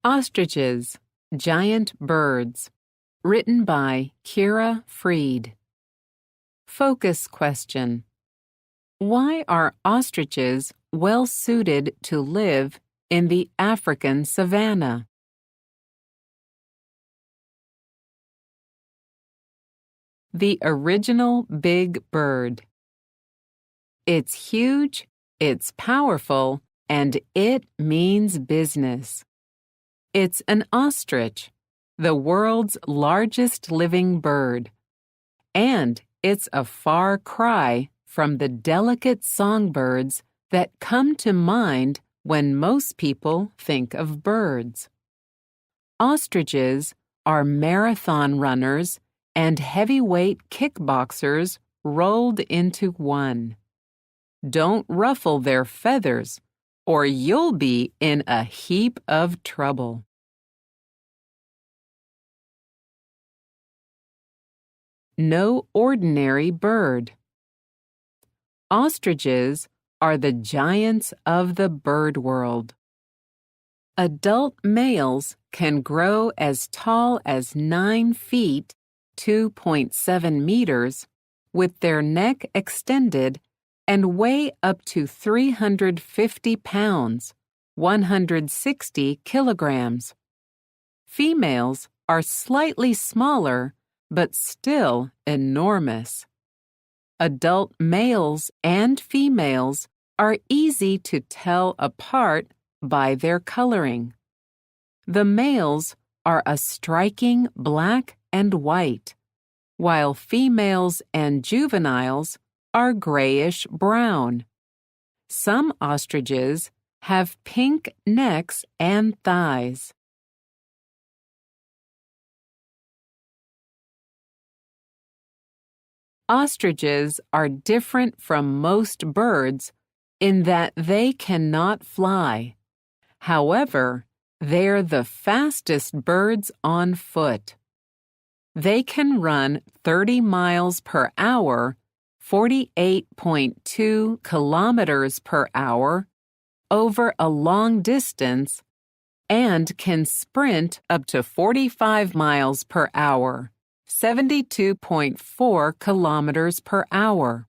Ostriches, Giant Birds, written by Kira Freed. Focus question. Why are ostriches well suited to live in the African savanna? The original big bird. It's huge, it's powerful, and it means business. It's an ostrich, the world's largest living bird. And it's a far cry from the delicate songbirds that come to mind when most people think of birds. Ostriches are marathon runners and heavyweight kickboxers rolled into one. Don't ruffle their feathers, or you'll be in a heap of trouble. No ordinary bird. Ostriches are the giants of the bird world. Adult males can grow as tall as 9 feet, 2.7 meters, with their neck extended and weigh up to 350 pounds, 160 kilograms. Females are slightly smaller, but still enormous. Adult males and females are easy to tell apart by their coloring. The males are a striking black and white, while females and juveniles are grayish-brown. Some ostriches have pink necks and thighs. Ostriches are different from most birds in that they cannot fly. However, they're the fastest birds on foot. They can run 30 miles per hour, 48.2 kilometers per hour, over a long distance, and can sprint up to 45 miles per hour, 72.4 kilometers per hour.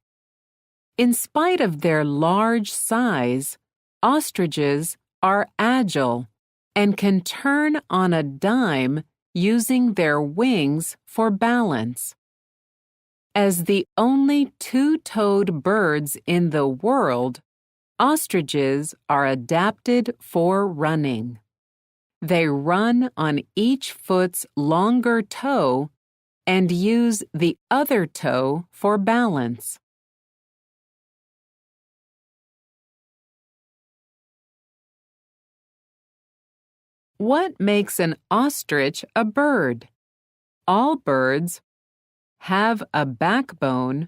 In spite of their large size, ostriches are agile and can turn on a dime using their wings for balance. As the only two-toed birds in the world, ostriches are adapted for running. They run on each foot's longer toe and use the other toe for balance. What makes an ostrich a bird? All birds have a backbone,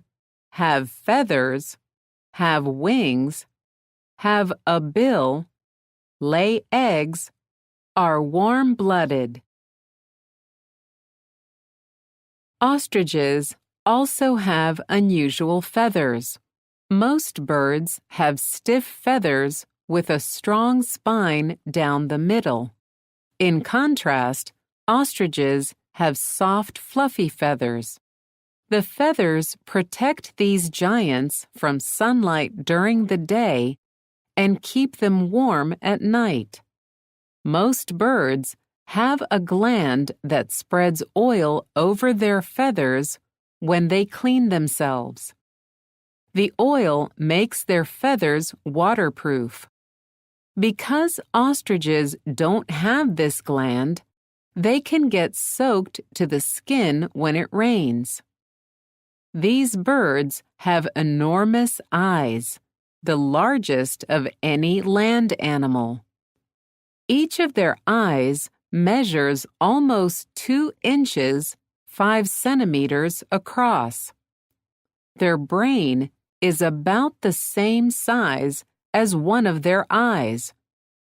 have feathers, have wings, have a bill, lay eggs, are warm-blooded. Ostriches also have unusual feathers. Most birds have stiff feathers with a strong spine down the middle. In contrast, ostriches have soft, fluffy feathers. The feathers protect these giants from sunlight during the day and keep them warm at night. Most birds have a gland that spreads oil over their feathers when they clean themselves. The oil makes their feathers waterproof. Because ostriches don't have this gland, they can get soaked to the skin when it rains. These birds have enormous eyes, the largest of any land animal. Each of their eyes measures almost 2 inches, 5 centimeters across. Their brain is about the same size as one of their eyes,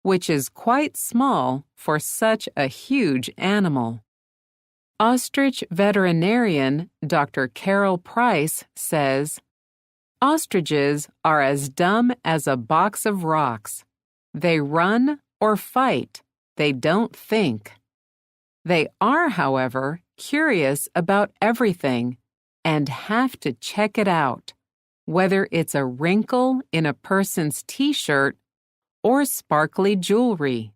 which is quite small for such a huge animal. Ostrich veterinarian Dr. Carol Price says, "Ostriches are as dumb as a box of rocks. They run or fight. they don't think. They are, however, curious about everything and have to check it out, whether it's a wrinkle in a person's t-shirt or sparkly jewelry.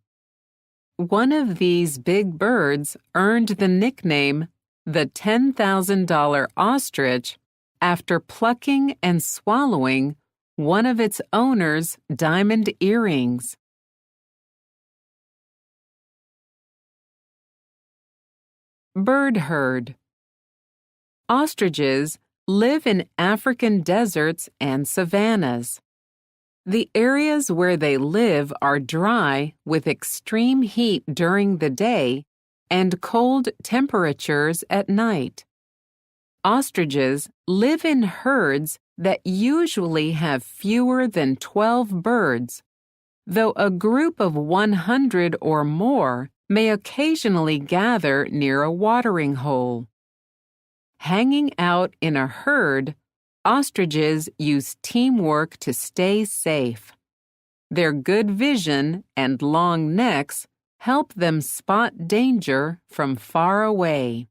One of these big birds earned the nickname the $10,000 ostrich after plucking and swallowing one of its owner's diamond earrings. Bird herd. Ostriches live in African deserts and savannas. The areas where they live are dry with extreme heat during the day and cold temperatures at night. Ostriches live in herds that usually have fewer than 12 birds, though a group of 100 or more may occasionally gather near a watering hole. Hanging out in a herd, ostriches use teamwork to stay safe. Their good vision and long necks help them spot danger from far away.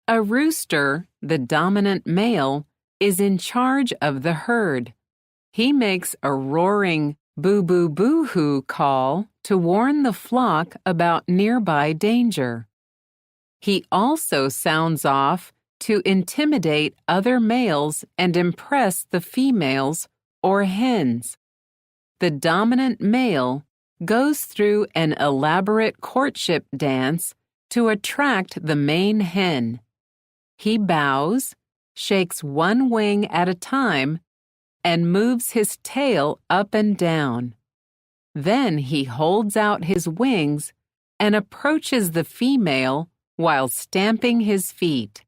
A rooster, the dominant male, is in charge of the herd. He makes a roaring boo-boo-boo-hoo call to warn the flock about nearby danger. He also sounds off to intimidate other males and impress the females or hens. The dominant male goes through an elaborate courtship dance to attract the main hen. He bows, shakes one wing at a time, and moves his tail up and down. Then he holds out his wings and approaches the female while stamping his feet.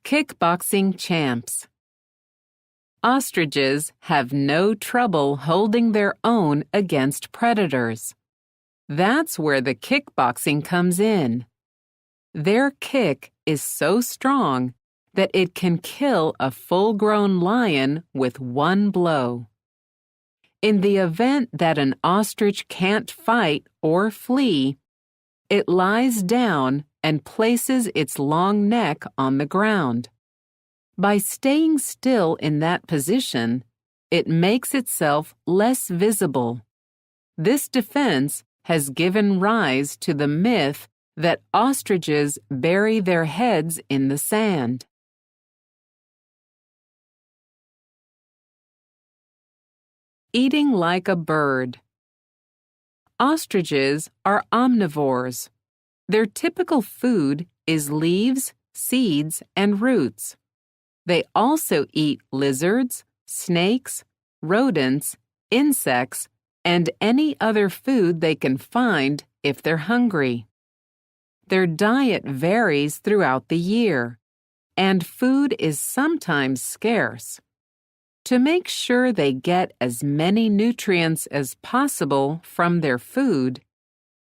Kickboxing champs. Ostriches have no trouble holding their own against predators. That's where the kickboxing comes in. Their kick is so strong that it can kill a full-grown lion with one blow. In the event that an ostrich can't fight or flee, it lies down and places its long neck on the ground. By staying still in that position, it makes itself less visible. This defense has given rise to the myth that ostriches bury their heads in the sand. Eating like a bird. Ostriches are omnivores. Their typical food is leaves, seeds, and roots. They also eat lizards, snakes, rodents, insects, and any other food they can find if they're hungry. Their diet varies throughout the year, and food is sometimes scarce. To make sure they get as many nutrients as possible from their food,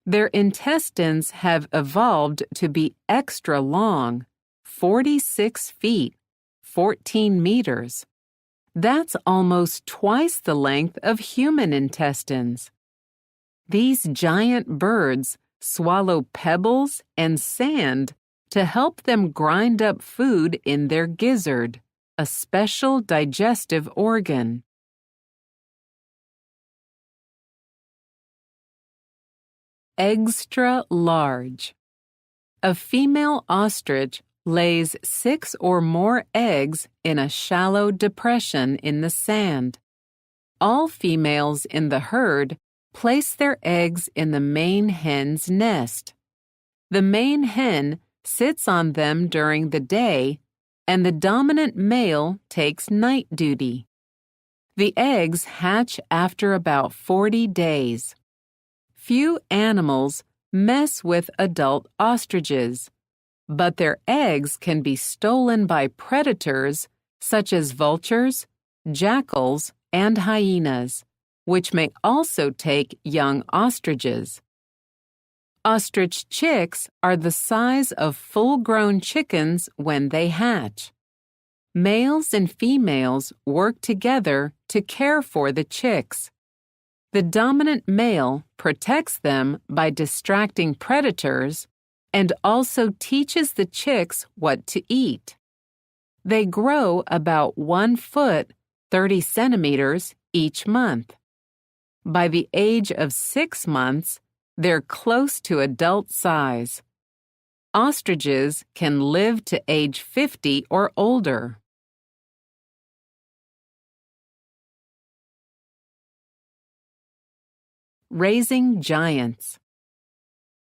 their intestines have evolved to be extra long, 46 feet, 14 meters. That's almost twice the length of human intestines. These giant birds swallow pebbles and sand to help them grind up food in their gizzard, a special digestive organ. Extra large. A female ostrich lays 6 or more eggs in a shallow depression in the sand. All females in the herd place their eggs in the main hen's nest. The main hen sits on them during the day, and the dominant male takes night duty. The eggs hatch after about 40 days. Few animals mess with adult ostriches, but their eggs can be stolen by predators such as vultures, jackals, and hyenas, which may also take young ostriches. Ostrich chicks are the size of full-grown chickens when they hatch. Males and females work together to care for the chicks. The dominant male protects them by distracting predators and also teaches the chicks what to eat. They grow about 1 foot, 30 centimeters each month. By the age of 6 months, they're close to adult size. Ostriches can live to age 50 or older. Raising giants.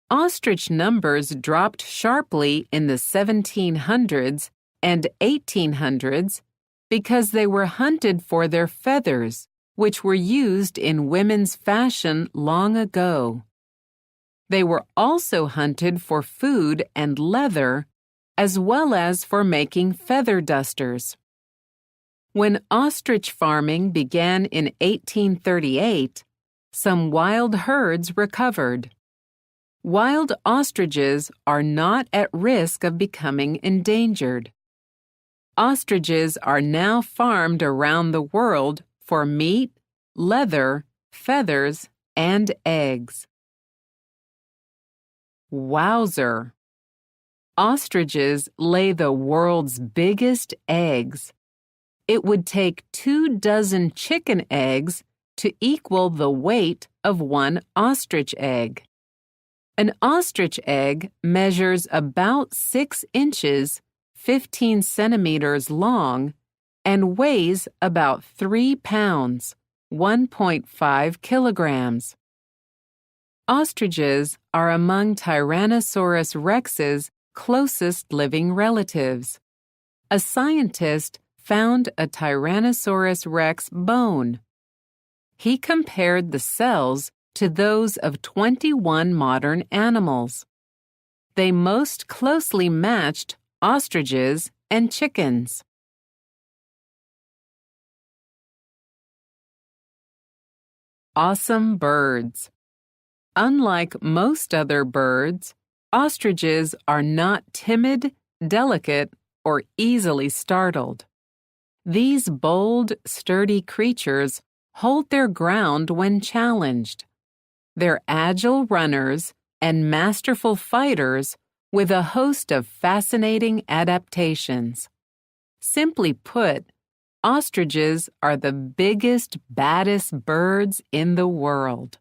Ostrich numbers dropped sharply in the 1700s and 1800s because they were hunted for their feathers, which were used in women's fashion long ago. They were also hunted for food and leather, as well as for making feather dusters. When ostrich farming began in 1838, some wild herds recovered. Wild ostriches are not at risk of becoming endangered. Ostriches are now farmed around the world for meat, leather, feathers, and eggs. Wowzer! Ostriches lay the world's biggest eggs. It would take 24 chicken eggs to equal the weight of 1 ostrich egg. An ostrich egg measures about 6 inches, 15 centimeters long, and weighs about 3 pounds, 1.5 kilograms. Ostriches are among Tyrannosaurus rex's closest living relatives. A scientist found a Tyrannosaurus rex bone. He compared the cells to those of 21 modern animals. They most closely matched ostriches and chickens. Awesome birds. Unlike most other birds, ostriches are not timid, delicate, or easily startled. These bold, sturdy creatures hold their ground when challenged. They're agile runners and masterful fighters with a host of fascinating adaptations. Simply put, ostriches are the biggest, baddest birds in the world.